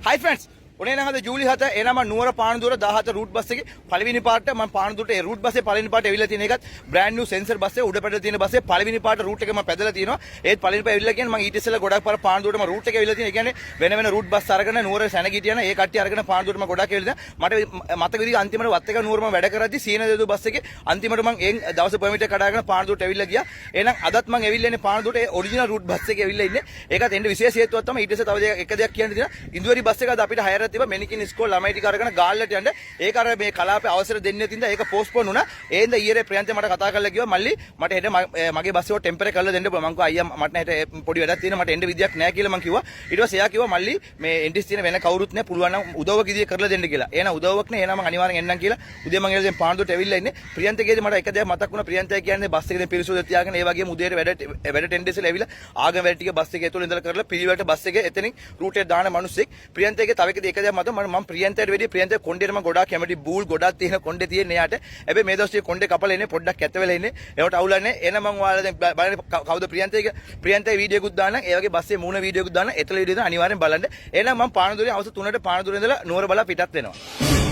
Hi friends. උනේ නම් අද ජූලි 7 එනම නුවර පානදුර 17 රූට් බස් එකේ පළවෙනි පාර්ට මම පානදුරට ඒ රූට් බස් එකේ පළවෙනි පාර්ට ඇවිල්ලා තියෙන එකත් බ්‍රෑන්ඩ් නිව් සෙන්සර් බස් එක උඩ පැත්තේ තියෙන බස් එකේ පළවෙනි පාර්ට රූට් එක මම පැදලා තියෙනවා ඒත් පළවෙනි පාර්ට ඇවිල්ලා කියන්නේ මම ඊට ඉස්සෙල්ලා ගොඩක් පාර පානදුරට මම රූට් එක ඇවිල්ලා තියෙන. ඒ කියන්නේ වෙන වෙන රූට් බස් අරගෙන නුවර සැනගිටිය යන ඒ කට්ටිය අරගෙන පානදුරට මම ගොඩක් ඇවිල්ලා මට මතක විදිහට අන්තිමට වත් එක නුවර මම වැඩ කරද්දි සීන දෙදු බස් එකේ අන්තිමට මම ඒ දවසේ පර්මිට් එක කඩාගෙන පානදුරට ඇවිල්ලා ගියා. එහෙනම් අදත් මම ඇවිල්ලා ඉන්නේ පානදුරට ඒ ඔරිජිනල් රූට් බස් එකේ ඇවිල්ලා ඉන්නේ. ඒකත් එන්න විශේෂ හේතුවක් තමයි ඊට ඉස්සෙල්ලා තව එක දෙයක් කියන්න තියෙනවා. ඉන්දුවරි බස් එක අද අපිට හයරක් තිබ්බා මෙනිකින් ස්කෝල් ළමයි ටික අරගෙන ගාල්ලට යන්න. ඒක අර මේ කලාපේ අවසර දෙන්නේ නැතිඳ ඒක පෝස්ට්පෝන් වුණා. ඒ හින්දා ඊයේ ප්‍රියන්තේ මට කතා කරලා කිව්වා මල්ලි මට හෙට මගේ බස් එක ටෙම්පරේ කරලා දෙන්න බෑ. මං කිව්වා අයියා මට හෙට පොඩි වැඩක් තියෙනවා මට එන්න විදියක් නැහැ කියලා මං කිව්වා. ඊට පස්සේ එයා කිව්වා මල්ලි මේ එන්ඩිස් තියෙන වෙන කවුරුත් නැහැ පුළුවන් නම් උදව්වක් විදිය කරලා දෙන්න කියලා. එහෙනම් උදව්වක් නේ එහෙනම් මං අනිවාර්යෙන් එන්නම් කියලා. උදේ මං එළදෙන් පාන්දුවට ඇවිල්ලා ඉන්නේ. ප්‍රියන්තේගේදී මට එක දෙයක් මතක් වුණා. ප්‍රියන්තේ කියන්නේ බස් එකේ පිරිසුදු තියාගෙන ඒ වගේම උදේට වැඩ ටෙන්ඩෙස්ලා ඇවිල්ලා ආගම වැඩ ටික බස් එකේ ඇතුළේ ඉඳලා කරලා පිළිවෙලට බස් එකේ එතනින් රූට් එක දාන මිනිස්සෙක්. ප්‍රියන්තේගේ තව එක දෙයක් මතක් මම ප්‍රියන්තේට වෙදී ප්‍රියන්තේ කොණ්ඩේට මම ගොඩාක් කැමති බූල් ගොඩක් තියෙන කොණ්ඩේ තියෙන එයාට. හැබැයි මේ දවස්වල කොණ්ඩේ කපලා ඉන්නේ පොඩ්ඩක් ඇත්ත වෙලා ඉන්නේ. ඒකට අවුලන්නේ එන මම ඔයාලා දැන් බලන්න කවුද ප්‍රියන්තේ වීඩියෝකුත් දාන්නම්. ඒ වගේ බස්සේ මූණ වීඩියෝකුත් දාන්න. එතල වීඩියෝ දාන්න අනිවාර්යෙන් බලන්න. එහෙනම් මම පානදුරේ අවුරුදු 3ට පානදුරේ ඉඳලා නුවර බලා පිටත් වෙනවා.